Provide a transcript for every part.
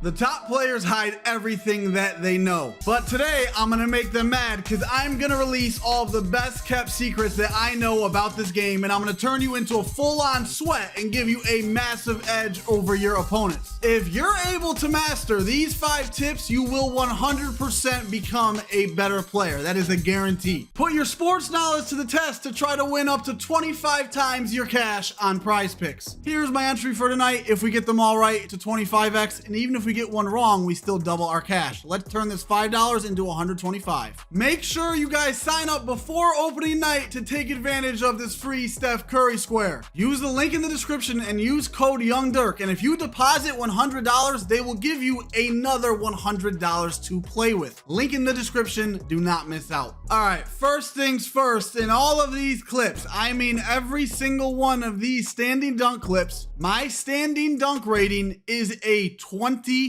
The top players hide everything that they know. But today, I'm gonna make them mad because I'm gonna release all of the best kept secrets that I know about this game, and I'm gonna turn you into a full-on sweat and give you a massive edge over your opponents. If you're able to master these 5 tips, you will 100% become a better player. That is a guarantee. Put your sports knowledge to the test to try to win up to 25 times your cash on Prize Picks. Here's my entry for tonight. If we get them all right, to 25x, and even if we get one wrong, we still double our cash. Let's turn this $5 into 125. Make sure you guys sign up before opening night to take advantage of this free Steph Curry square. Use the link in the description and use code YoungDirk, and if you deposit $100, they will give you another $100 to play with. Link in the description. Do not miss out. All right, first things first, in all of these clips, I mean every single one of these standing dunk clips, my standing dunk rating is a 25.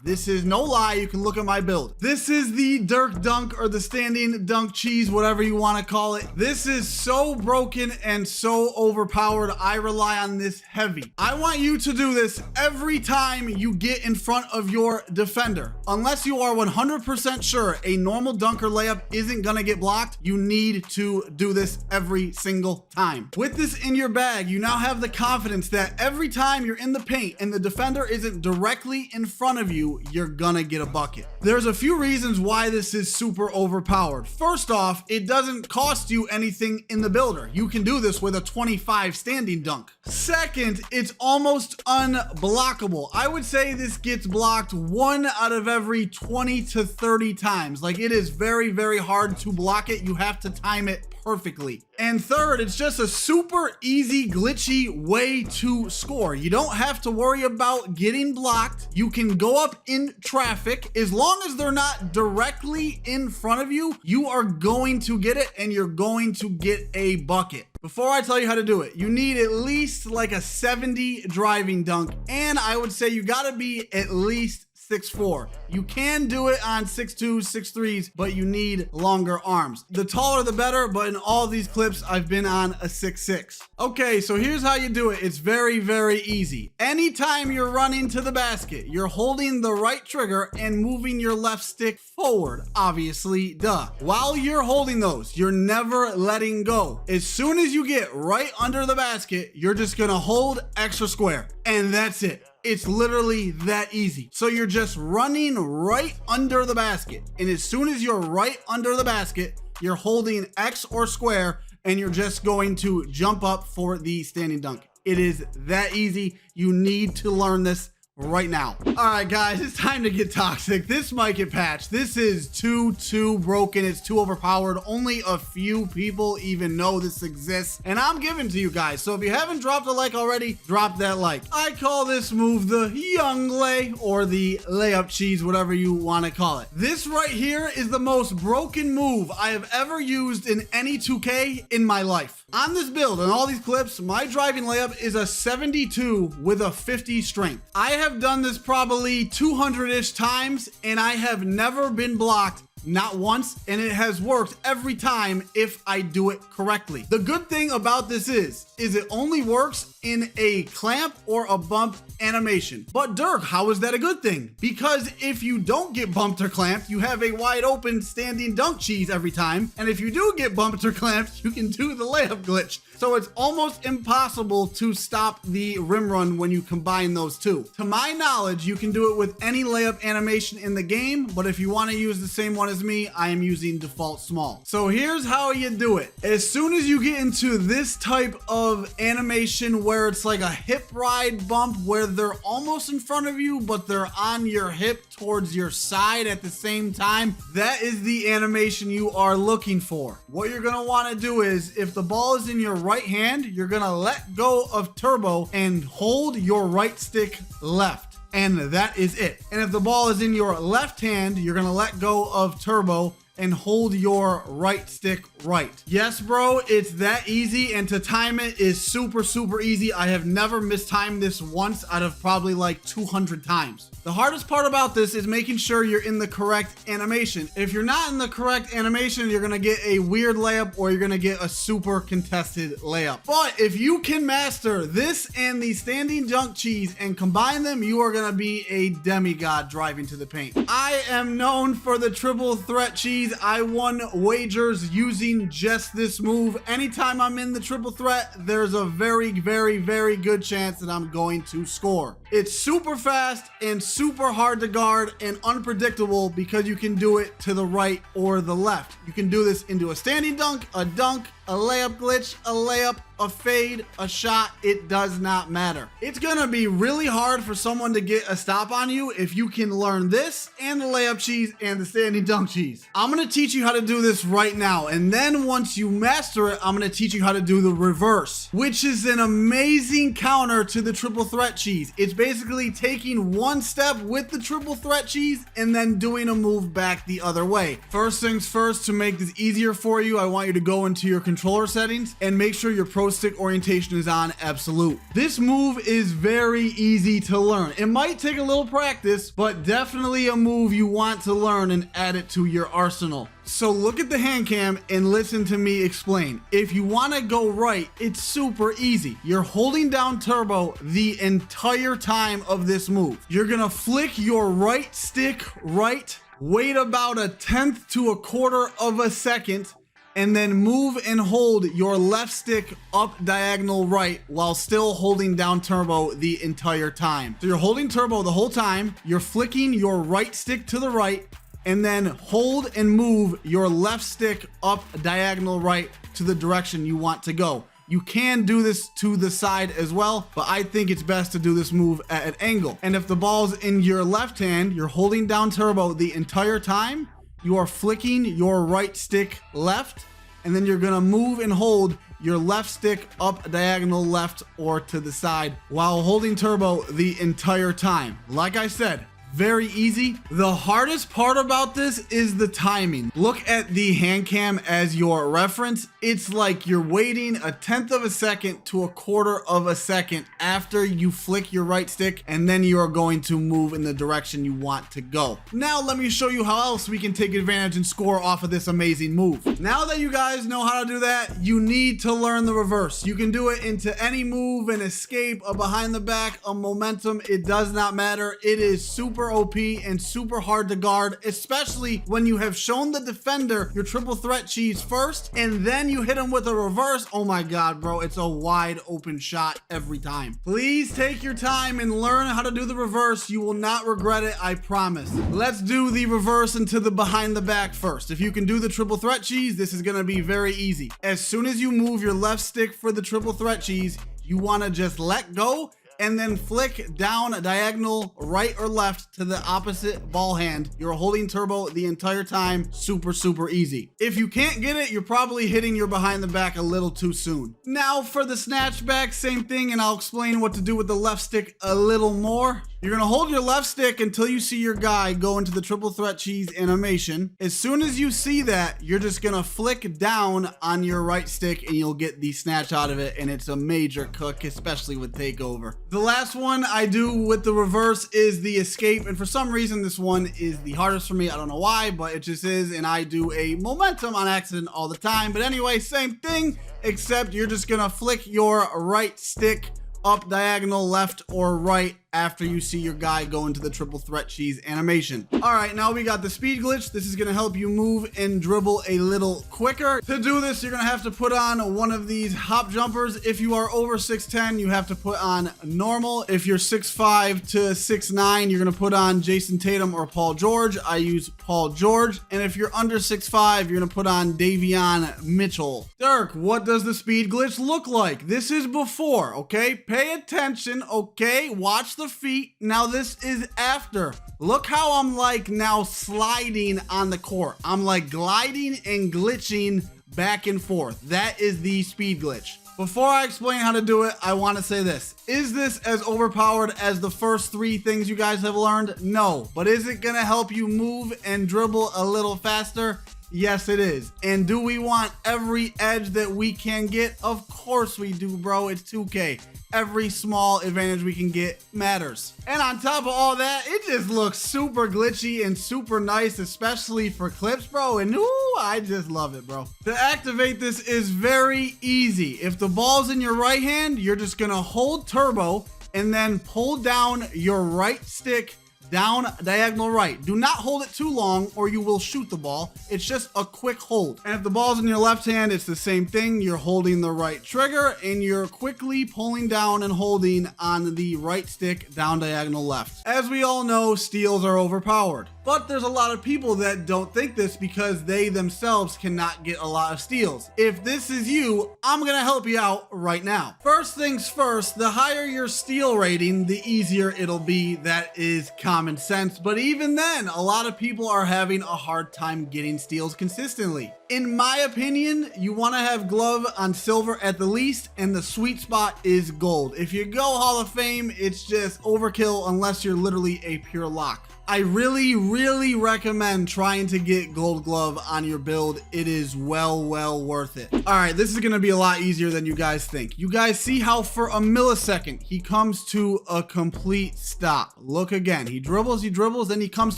This is no lie. You can look at my build. This is the Dirk dunk, or the standing dunk cheese, whatever you want to call it. This is so broken and so overpowered. I rely on this heavy. I want you to do this every time you get in front of your defender. Unless you are 100% sure a normal dunk or layup isn't gonna get blocked, you need to do this every single time. With this in your bag, you now have the confidence that every time you're in the paint and the defender isn't directly in front of you, you're gonna get a bucket. There's a few reasons why this is super overpowered. First off, it doesn't cost you anything in the builder. You can do this with a 25 standing dunk. Second, it's almost unblockable. I would say this gets blocked 1 out of every 20 to 30 times. Like, it is very, very hard to block it. You have to time it perfectly. And third, it's just a super easy, glitchy way to score. You don't have to worry about getting blocked. You can go up in traffic. As long as they're not directly in front of you, you are going to get it, and you're going to get a bucket. Before I tell you how to do it, you need at least like a 70 driving dunk, and I would say you gotta be at least 6'4". You can do it on 6'2", 6'3", but you need longer arms. The taller the better, but in all these clips, I've been on a 6'6". Okay, so here's how you do it. It's very, very easy. Anytime you're running to the basket, you're holding the right trigger and moving your left stick forward, obviously, duh. While you're holding those, you're never letting go. As soon as you get right under the basket, you're just gonna hold extra square, and that's it. It's literally that easy. So you're just running right under the basket. And as soon as you're right under the basket, you're holding X or square, and you're just going to jump up for the standing dunk. It is that easy. You need to learn this right now. All right, guys, it's time to get toxic. This might get patched. This is too broken. It's too overpowered. Only a few people even know this exists, and I'm giving to you guys. So if you haven't dropped a like already, drop that like. I call this move the young lay, or the layup cheese, whatever you want to call it. This right here is the most broken move I have ever used in any 2K in my life. On this build and all these clips, my driving layup is a 72 with a 50 strength. I have done this probably 200-ish times, and I have never been blocked, not once, and it has worked every time if I do it correctly. The good thing about this is it only works in a clamp or a bump animation. But Dirk, how is that a good thing? Because if you don't get bumped or clamped, you have a wide open standing dunk cheese every time. And if you do get bumped or clamped, you can do the layup glitch. So it's almost impossible to stop the rim run when you combine those two. To my knowledge, you can do it with any layup animation in the game, but if you want to use the same one as me, I am using default small. So here's how you do it. As soon as you get into this type of animation where it's like a hip ride bump, where they're almost in front of you, but they're on your hip towards your side at the same time, that is the animation you are looking for. What you're gonna want to do is, if the ball is in your right hand, you're gonna let go of turbo and hold your right stick left, and that is it. And if the ball is in your left hand, you're gonna let go of turbo and hold your right stick right. Yes, bro, it's that easy, and to time it is super, super easy. I have never mistimed this once out of probably like 200 times. The hardest part about this is making sure you're in the correct animation. If you're not in the correct animation, you're gonna get a weird layup or you're gonna get a super contested layup. But if you can master this and the standing dunk cheese and combine them, you are gonna be a demigod driving to the paint. I am known for the triple threat cheese. I won wagers using just this move. Anytime I'm in the triple threat, there's a very, very, very good chance that I'm going to score. It's super fast and super hard to guard and unpredictable because you can do it to the right or the left. You can do this into a standing dunk, a layup glitch, a layup, a fade, a shot. It does not matter. It's gonna be really hard for someone to get a stop on you if you can learn this and the layup cheese and the standing dunk cheese. I'm gonna teach you how to do this right now, and then once you master it, I'm gonna teach you how to do the reverse, which is an amazing counter to the triple threat cheese. It's basically taking one step with the triple threat cheese and then doing a move back the other way. First things first, to make this easier for you, I want you to go into your controller settings and make sure your pro stick orientation is on absolute. This move is very easy to learn. It might take a little practice, but definitely a move you want to learn and add it to your arsenal. So look at the hand cam and listen to me explain. If you want to go right, it's super easy. You're holding down turbo the entire time of this move. You're gonna flick your right stick right, wait about a tenth to a quarter of a second, and then move and hold your left stick up diagonal right while still holding down turbo the entire time. So you're holding turbo the whole time, you're flicking your right stick to the right, and then hold and move your left stick up diagonal right to the direction you want to go. You can do this to the side as well, but I think it's best to do this move at an angle. And if the ball's in your left hand, you're holding down turbo the entire time, you are flicking your right stick left, and then you're gonna move and hold your left stick up diagonal left or to the side while holding turbo the entire time. Like I said, very easy. The hardest part about this is the timing. Look at the hand cam as your reference. It's like you're waiting a tenth of a second to a quarter of a second after you flick your right stick, and then you are going to move in the direction you want to go. Now let me show you how else we can take advantage and score off of this amazing move. Now that you guys know how to do that, you need to learn the reverse. You can do it into any move, an escape, a behind the back, a momentum. It does not matter. It is super OP and super hard to guard, especially when you have shown the defender your triple threat cheese first and then you hit him with a reverse. Oh my god, bro, it's a wide open shot every time. Please take your time and learn how to do the reverse. You will not regret it, I promise. Let's do the reverse into the behind the back first. If you can do the triple threat cheese, this is gonna be very easy. As soon as you move your left stick for the triple threat cheese, you want to just let go and then flick down a diagonal right or left to the opposite ball hand. You're holding turbo the entire time. Super, super easy. If you can't get it, you're probably hitting your behind the back a little too soon. Now for the snatch back, same thing, and I'll explain what to do with the left stick a little more. You're gonna hold your left stick until you see your guy go into the triple threat cheese animation. As soon as you see that, you're just gonna flick down on your right stick and you'll get the snatch out of it, and it's a major cook, especially with takeover. The last one I do with the reverse is the escape, and for some reason this one is the hardest for me. I don't know why, but it just is, and I do a momentum on accident all the time. But anyway, same thing, except you're just gonna flick your right stick up diagonal left or right after you see your guy go into the triple threat cheese animation. All right, now we got the speed glitch. This is gonna help you move and dribble a little quicker. To do this, you're gonna have to put on one of these hop jumpers. If you are over 6'10", you have to put on normal. If you're 6'5" to 6'9", you're gonna put on Jason Tatum or Paul George. I use Paul George. And if you're under 6'5", you're gonna put on Davion Mitchell. Dirk, what does the speed glitch look like? This is before, okay? Pay attention, okay? Watch the feet. Now this is after. Look how I'm like now sliding on the court. I'm like gliding and glitching back and forth. That is the speed glitch. Before I explain how to do it, I want to say this. Is this as overpowered as the first three things you guys have learned? No. But is it going to help you move and dribble a little faster? Yes, it is. And do we want every edge that we can get? Of course we do, bro. It's 2K. Every small advantage we can get matters. And on top of all that, it just looks super glitchy and super nice, especially for clips, bro. And ooh, I just love it, bro. To activate this is very easy. If the ball's in your right hand, you're just gonna hold turbo and then pull down your right stick down diagonal right. Do not hold it too long or you will shoot the ball. It's just a quick hold. And if the ball's in your left hand, it's the same thing. You're holding the right trigger and you're quickly pulling down and holding on the right stick down diagonal left. As we all know, steals are overpowered. But there's a lot of people that don't think this because they themselves cannot get a lot of steals. If this is you, I'm gonna help you out right now. First things first, the higher your steal rating, the easier it'll be. That is common sense. But even then, a lot of people are having a hard time getting steals consistently. In my opinion, you want to have glove on silver at the least, and the sweet spot is gold. If you go Hall of Fame, it's just overkill unless you're literally a pure lock. I really recommend trying to get gold glove on your build. It is well worth it. All right, this is gonna be a lot easier than you guys think. You guys see how for a millisecond, he comes to a complete stop. Look again, he dribbles, then he comes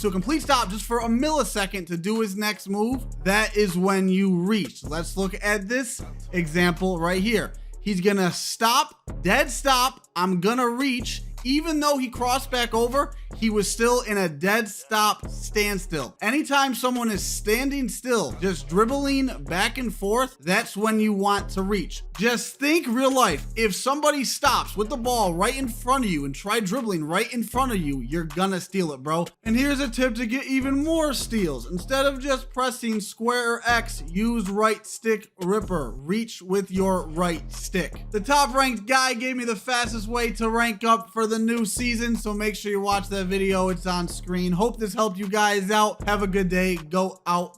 to a complete stop just for a millisecond to do his next move. That is when you reach. Let's look at this example right here. He's gonna stop, dead stop, I'm gonna reach. Even though he crossed back over, he was still in a dead stop standstill. Anytime someone is standing still, just dribbling back and forth, that's when you want to reach. Just think real life. If somebody stops with the ball right in front of you and try dribbling right in front of you, you're gonna steal it, bro. And here's a tip to get even more steals. Instead of just pressing square or X, use right stick ripper. Reach with your right stick. The top ranked guy gave me the fastest way to rank up for the new season, so make sure you watch that video. It's on screen. Hope this helped you guys out. Have a good day. Go out.